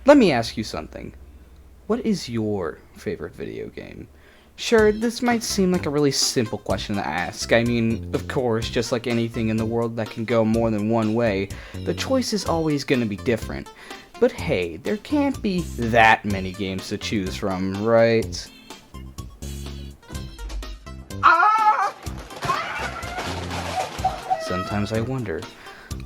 Let me ask you something. What is your favorite video game? Sure, this might seem like a really simple question to ask. I mean, of course, just like anything in the world that can go more than one way, the choice is always going to be different. But hey, there can't be that many games to choose from, right? Sometimes I wonder,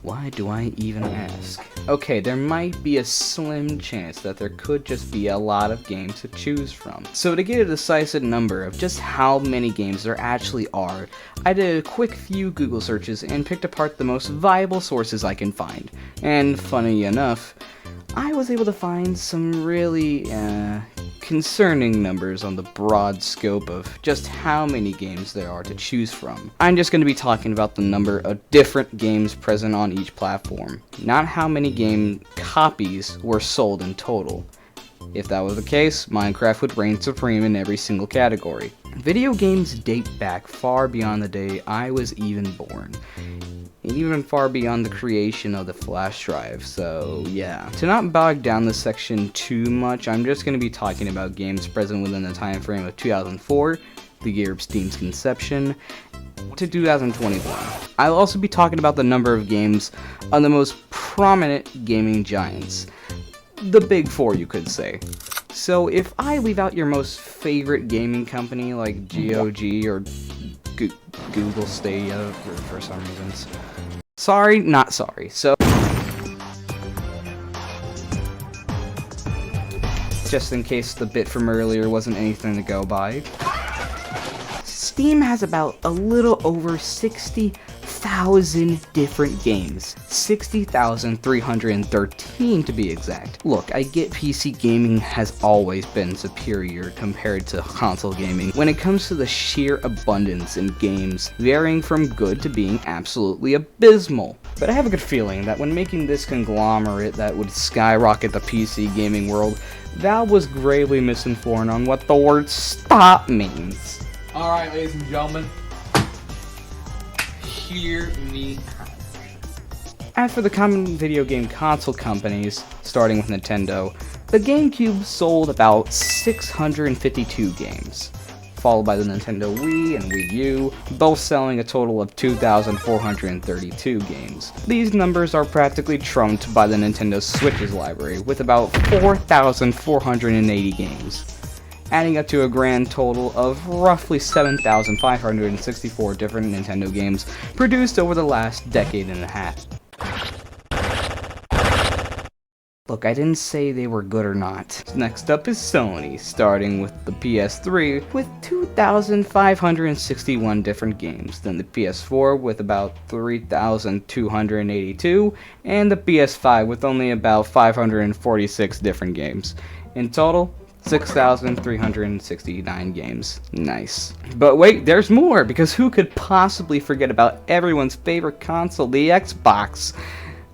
why do I even ask? Okay, there might be a slim chance that there could just be a lot of games to choose from. So to get a decisive number of just how many games there actually are, I did a quick few Google searches and picked apart the most viable sources I can find. And funny enough, I was able to find some really concerning numbers on the broad scope of just how many games there are to choose from. I'm just going to be talking about the number of different games present on each platform, not how many game copies were sold in total. If that was the case, Minecraft would reign supreme in every single category. Video games date back far beyond the day I was even born, and even far beyond the creation of the flash drive, so yeah. To not bog down this section too much, I'm just going to be talking about games present within the time frame of 2004, the year of Steam's conception, to 2021. I'll also be talking about the number of games on the most prominent gaming giants. The big four, you could say. So if I leave out your most favorite gaming company like GOG or Google Stadia for some reasons. Sorry, not sorry. So, just in case the bit from earlier wasn't anything to go by, Steam has about a little over 60,000 different games. 60,313 to be exact. Look, I get PC gaming has always been superior compared to console gaming when it comes to the sheer abundance in games, varying from good to being absolutely abysmal. But I have a good feeling that when making this conglomerate that would skyrocket the PC gaming world, Valve was gravely misinformed on what the word stop means. Alright, ladies and gentlemen, hear me out. As for the common video game console companies, starting with Nintendo, the GameCube sold about 652 games, followed by the Nintendo Wii and Wii U, both selling a total of 2,432 games. These numbers are practically trumped by the Nintendo Switch's library, with about 4,480 games, adding up to a grand total of roughly 7,564 different Nintendo games produced over the last decade and a half. Look, I didn't say they were good or not. Next up is Sony, starting with the PS3 with 2,561 different games, then the PS4 with about 3,282, and the PS5 with only about 546 different games. In total, 6,369 games. Nice. But wait, there's more, because who could possibly forget about everyone's favorite console, the Xbox?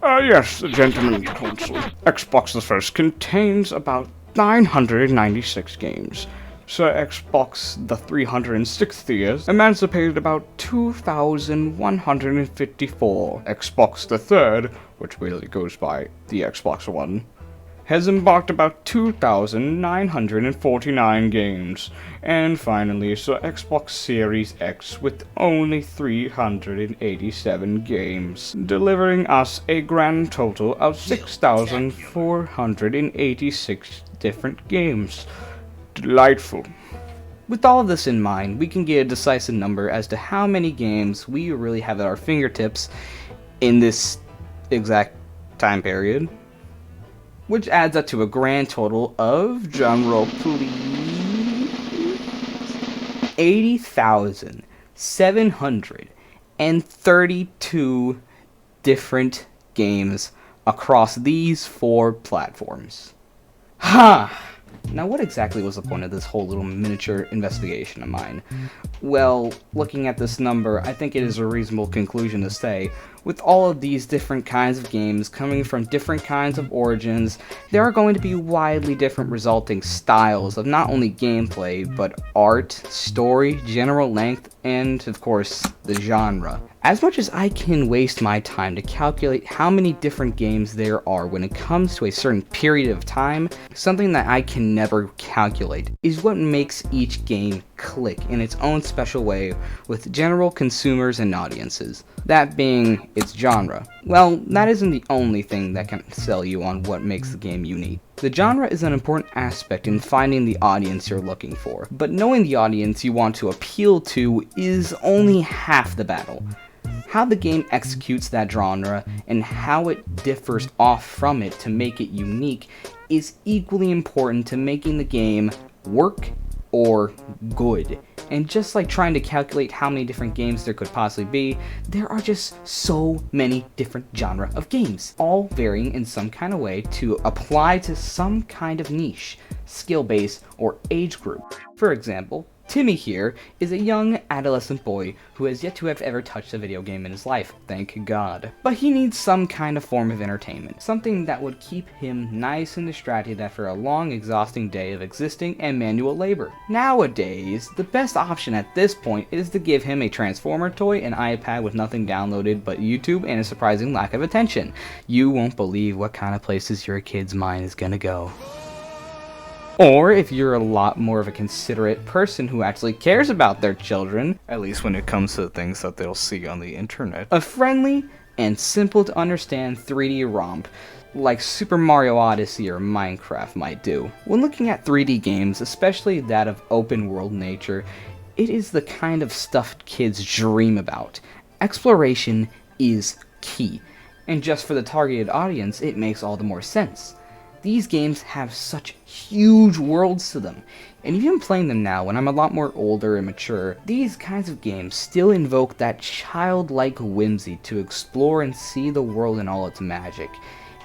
Yes, the gentleman's console. Xbox the First contains about 996 games. Sir Xbox the 360th emancipated about 2,154. Xbox the Third, which really goes by the Xbox One, has embarked about 2,949 games. And finally, Sir Xbox Series X with only 387 games, delivering us a grand total of 6,486 different games. Delightful. With all of this in mind, we can get a decisive number as to how many games we really have at our fingertips in this exact time period, which adds up to a grand total of, drumroll please, 80,732 different games across these four platforms. Ha! Now, what exactly was the point of this whole little miniature investigation of mine? Well, looking at this number, I think it is a reasonable conclusion to say With all of these different kinds of games coming from different kinds of origins, there are going to be widely different resulting styles of not only gameplay, but art, story, general length, and of course, the genre. As much as I can waste my time to calculate how many different games there are when it comes to a certain period of time, something that I can never calculate is what makes each game click in its own special way with general consumers and audiences. That being its genre. Well, that isn't the only thing that can sell you on what makes the game unique. The genre is an important aspect in finding the audience you're looking for, but knowing the audience you want to appeal to is only half the battle. How the game executes that genre and how it differs off from it to make it unique is equally important to making the game work or good. And just like trying to calculate how many different games there could possibly be, there are just so many different genre of games, all varying in some kind of way to apply to some kind of niche, skill base, or age group. For example, Timmy here is a young adolescent boy who has yet to have ever touched a video game in his life, thank God. But he needs some kind of form of entertainment, something that would keep him nice and distracted after a long, exhausting day of existing and manual labor. Nowadays, the best option at this point is to give him a Transformer toy, an iPad with nothing downloaded but YouTube, and a surprising lack of attention. You won't believe what kind of places your kid's mind is gonna go. Or if you're a lot more of a considerate person who actually cares about their children, At least when it comes to things that they'll see on the internet. a friendly and simple to understand 3D romp like Super Mario Odyssey or Minecraft might do. When looking at 3D games, especially that of open world nature, it is the kind of stuff kids dream about. Exploration is key, and just for the targeted audience, it makes all the more sense. These games have such huge worlds to them, and even playing them now when I'm a lot more older and mature, these kinds of games still invoke that childlike whimsy to explore and see the world in all its magic.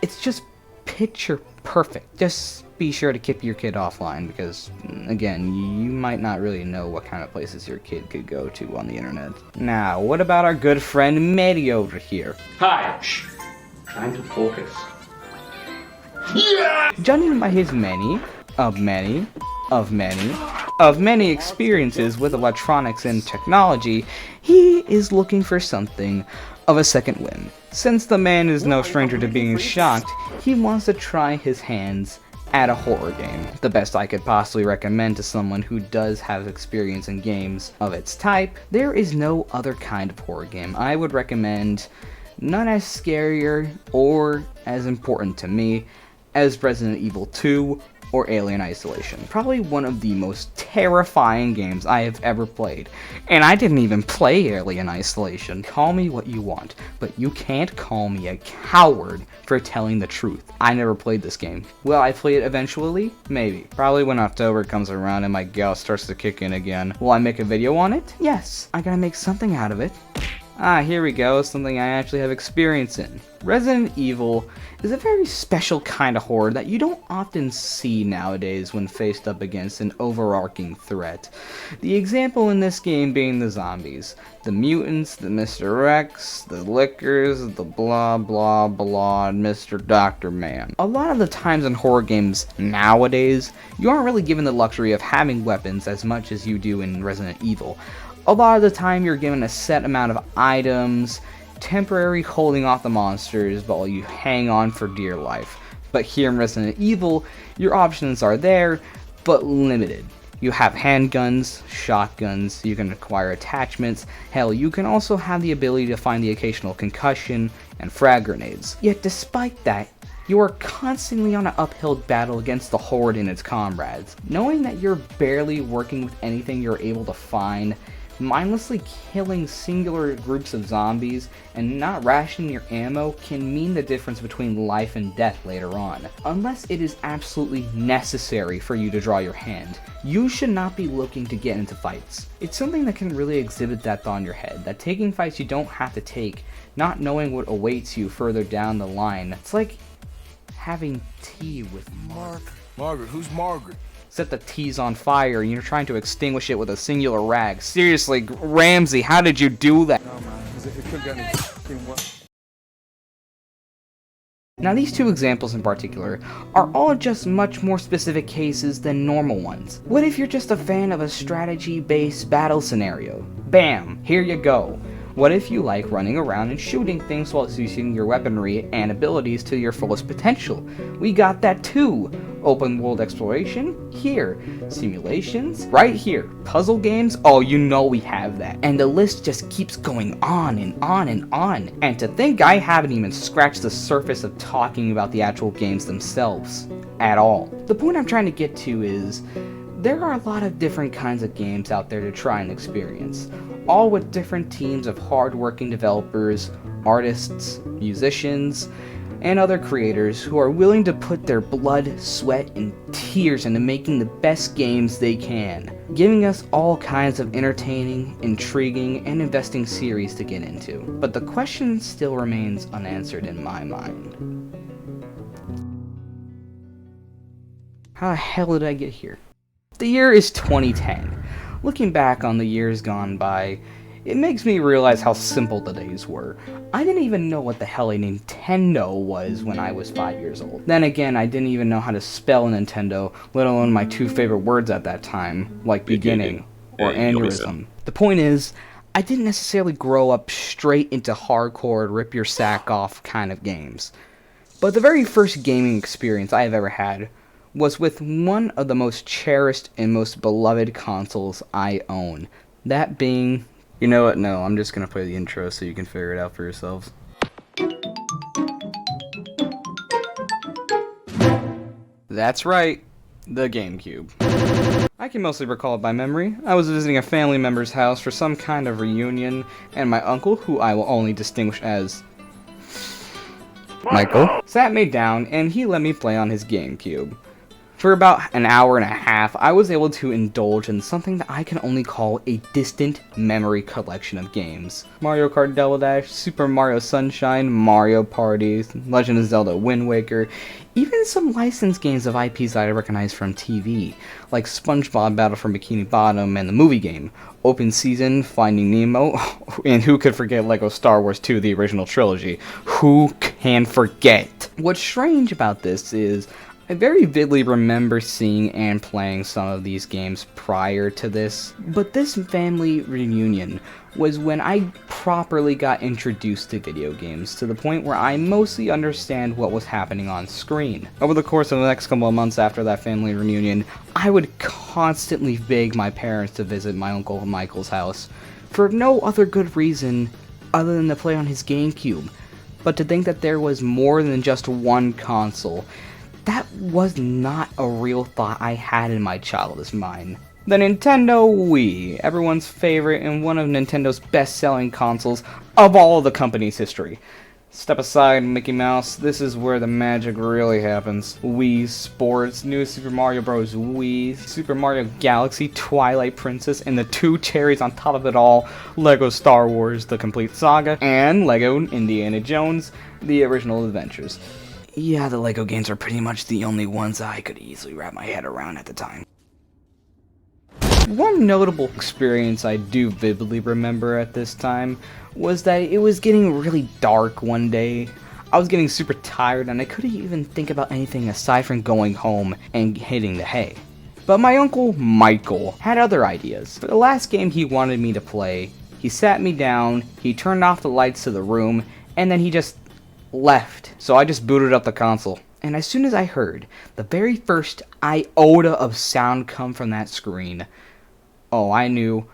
It's just picture perfect. Just be sure to keep your kid offline because, again, you might not really know what kind of places your kid could go to on the internet. Now, what about our good friend Medi over here? Hi. Shh. Trying to focus. Judging by his many experiences with electronics and technology, he is looking for something of a second win. Since the man is no stranger to being shocked, he wants to try his hands at a horror game. The best I could possibly recommend to someone who does have experience in games of its type, there is no other kind of horror game I would recommend, none as scarier or as important to me as Resident Evil 2 or Alien Isolation. Probably one of the most terrifying games I have ever played. And I didn't even play Alien Isolation. Call me what you want, but you can't call me a coward for telling the truth. I never played this game. Will I play it eventually? Maybe. Probably when October comes around and my gout starts to kick in again. Will I make a video on it? Yes. I gotta make something out of it. Here we go, something I actually have experience in. Resident Evil is a very special kind of horror that you don't often see nowadays when faced up against an overarching threat. The example in this game being the zombies, the mutants, the Mr. X, the lickers, the blah blah blah, and Mr. Dr. Man. A lot of the times in horror games nowadays, you aren't really given the luxury of having weapons as much as you do in Resident Evil. A lot of the time you're given a set amount of items, temporary holding off the monsters while you hang on for dear life. But here in Resident Evil, your options are there, but limited. You have handguns, shotguns, you can acquire attachments, hell, you can also have the ability to find the occasional concussion and frag grenades. Yet despite that, you are constantly on an uphill battle against the Horde and its comrades. Knowing that you're barely working with anything you're able to find, mindlessly killing singular groups of zombies and not rationing your ammo can mean the difference between life and death later on. Unless it is absolutely necessary for you to draw your hand, you should not be looking to get into fights. It's something that can really exhibit that thought in your head, that taking fights you don't have to take, not knowing what awaits you further down the line. It's like having tea with Margaret, who's Margaret? Set the teas on fire and you're trying to extinguish it with a singular rag. Seriously, Ramsey, how did you do that? No, man, it could get me fucking wet. Now these two examples in particular are all just much more specific cases than normal ones. What if you're just a fan of a strategy-based battle scenario? Bam! Here you go. What if you like running around and shooting things while using your weaponry and abilities to your fullest potential? We got that too! Open world exploration? Here. Simulations? Right here. Puzzle games? Oh, you know we have that. And the list just keeps going on and on and on. And to think I haven't even scratched the surface of talking about the actual games themselves. At all. The point I'm trying to get to is, there are a lot of different kinds of games out there to try and experience, all with different teams of hard-working developers, artists, musicians, and other creators who are willing to put their blood, sweat, and tears into making the best games they can, giving us all kinds of entertaining, intriguing, and investing series to get into. But the question still remains unanswered in my mind. How the hell did I get here? The year is 2010. Looking back on the years gone by, it makes me realize how simple the days were. I didn't even know what the hell a Nintendo was when I was 5 years old. Then again, I didn't even know how to spell Nintendo, let alone my two favorite words at that time, like beginning or aneurysm. The point is, I didn't necessarily grow up straight into hardcore rip your sack off kind of games. But the very first gaming experience I have ever had was with one of the most cherished and most beloved consoles I own. That being... You know what? No, I'm just gonna play the intro so you can figure it out for yourselves. That's right, the GameCube. I can mostly recall it by memory. I was visiting a family member's house for some kind of reunion, and my uncle, who I will only distinguish as Michael, sat me down and he let me play on his GameCube. For about an hour and a half, I was able to indulge in something that I can only call a distant memory collection of games. Mario Kart Double Dash, Super Mario Sunshine, Mario Party, Legend of Zelda Wind Waker, even some licensed games of IPs that I recognize from TV, like SpongeBob Battle for Bikini Bottom and the movie game, Open Season, Finding Nemo, and who could forget LEGO Star Wars 2, the original trilogy? Who can forget? What's strange about this is, I very vividly remember seeing and playing some of these games prior to this, but this family reunion was when I properly got introduced to video games, to the point where I mostly understand what was happening on screen. Over the course of the next couple of months after that family reunion, I would constantly beg my parents to visit my Uncle Michael's house, for no other good reason other than to play on his GameCube. But to think that there was more than just one console, that was not a real thought I had in my childish mind. The Nintendo Wii, everyone's favorite and one of Nintendo's best-selling consoles of all of the company's history. Step aside, Mickey Mouse, this is where the magic really happens. Wii Sports, New Super Mario Bros. Wii, Super Mario Galaxy, Twilight Princess, and the two cherries on top of it all, LEGO Star Wars, The Complete Saga, and LEGO Indiana Jones, The Original Adventures. Yeah, the LEGO games are pretty much the only ones I could easily wrap my head around at the time. One notable experience I do vividly remember at this time was that it was getting really dark one day. I was getting super tired and I couldn't even think about anything aside from going home and hitting the hay. But my uncle Michael had other ideas. For the last game he wanted me to play, he sat me down, he turned off the lights to the room, and then he just left. So I just booted up the console. And as soon as I heard the very first iota of sound come from that screen, oh, I knew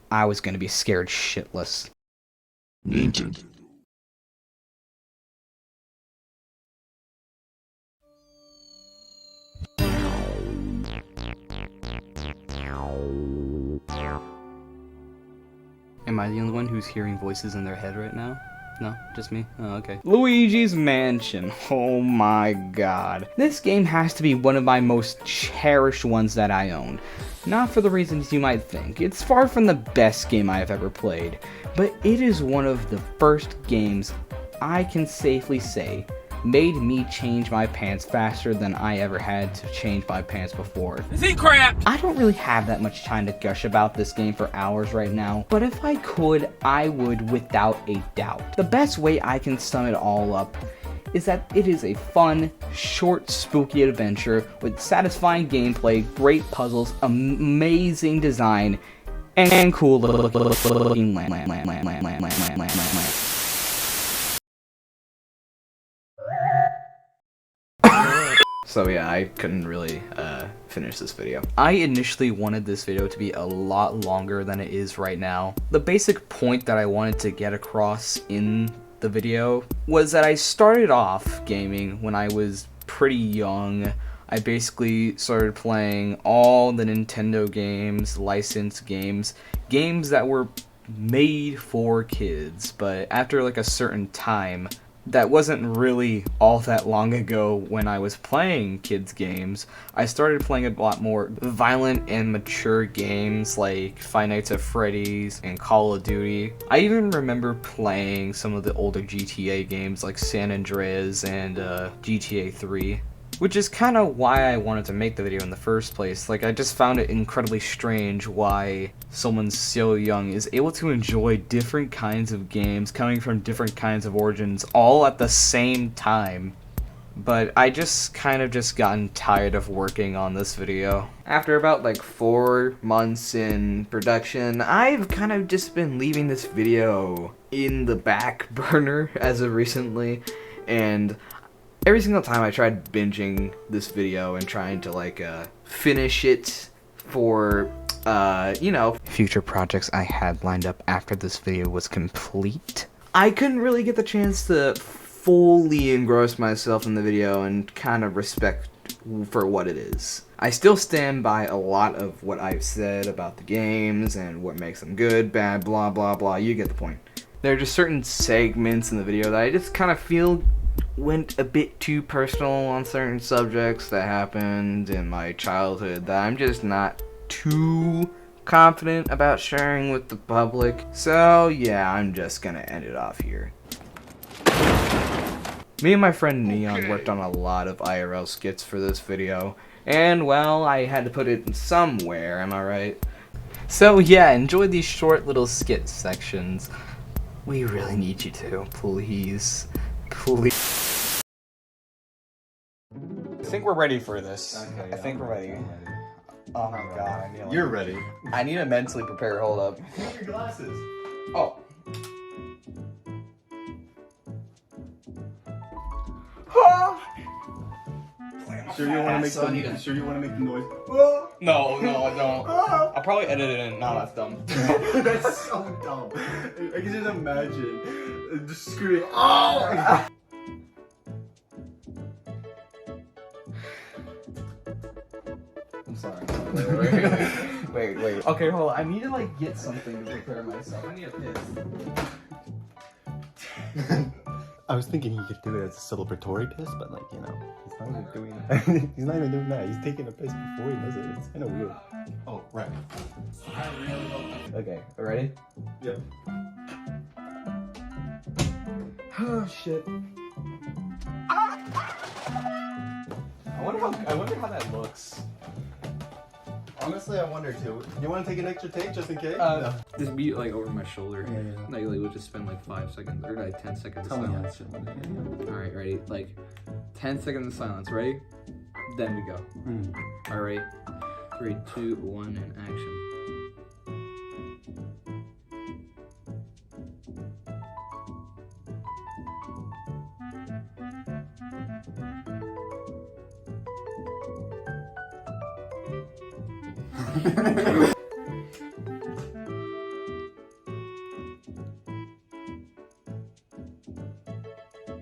I was going to be scared shitless. Nintendo. Am I the only one who's hearing voices in their head right now? No, just me? Oh, okay. Luigi's Mansion. Oh my god. This game has to be one of my most cherished ones that I own. Not for the reasons you might think. It's far from the best game I have ever played, but it is one of the first games I can safely say made me change my pants faster than I ever had to change my pants before. Is he crap? I don't really have that much time to gush about this game for hours right now, but if I could, I would without a doubt. The best way I can sum it all up is that it is a fun, short, spooky adventure with satisfying gameplay, great puzzles, amazing design, and cool looking land. So yeah, I couldn't really finish this video. I initially wanted this video to be a lot longer than it is right now. The basic point that I wanted to get across in the video was that I started off gaming when I was pretty young. I basically started playing all the Nintendo games, licensed games, games that were made for kids, but after like a certain time, that wasn't really all that long ago when I was playing kids games, I started playing a lot more violent and mature games like Five Nights at Freddy's and Call of Duty. I even remember playing some of the older GTA games like San Andreas and GTA 3. Which is kind of why I wanted to make the video in the first place. Like, I just found it incredibly strange why someone so young is able to enjoy different kinds of games coming from different kinds of origins all at the same time. But I just kind of just gotten tired of working on this video. After about like 4 months in production, I've kind of just been leaving this video in the back burner as of recently, and every single time I tried binging this video and trying to like finish it for you know, future projects I had lined up after this video was complete, I couldn't really get the chance to fully engross myself in the video and kind of respect for what it is. I still stand by a lot of what I've said about the games and what makes them good, bad, blah blah blah, you get the point. There are just certain segments in the video that I just kind of feel went a bit too personal on certain subjects that happened in my childhood that I'm just not too confident about sharing with the public. So yeah, I'm just gonna end it off here. Me and my friend Neon worked on a lot of IRL skits for this video, and well, I had to put it somewhere, am I right? So yeah, enjoy these short little skit sections. We really need you to, please. Please. I think we're ready for this. Okay, I think we're ready. Oh my god, I need You're ready. I need to mentally prepare, hold up. Take your glasses. Oh. Sure you want to make the Sure you want to make the noise? No, I don't. I'll probably edit it in. No, that's dumb. That's so dumb. I can just imagine just screaming. Oh! I'm sorry. Wait. Okay, hold on. I need to like get something to prepare myself. I need a piss. I was thinking he could do it as a celebratory piss, but like, you know, he's not even doing that. He's not even doing that. He's taking a piss before he does it. It's kind of weird. Oh, right. Okay, ready? Yep. Oh shit. I wonder how that looks. Honestly, I wonder too. You want to take an extra take just in case? Just be like over my shoulder. Yeah. Like we'll just spend like 5 seconds or like 10 seconds of Tell me how silence. to shit. All right, ready? Like 10 seconds of silence. Ready? Then we go. All right. 3, 2, 1, and action.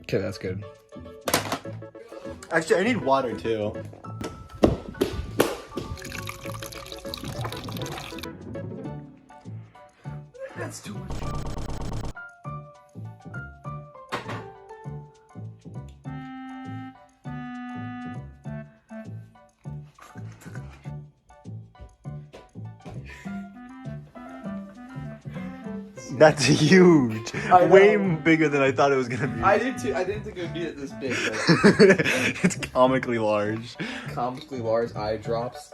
Okay, that's good. Actually, I need water too. That's too much. That's huge. I know. Way bigger than I thought it was gonna be. I did too. I didn't think it would be this big. It's comically large. Comically large eye drops.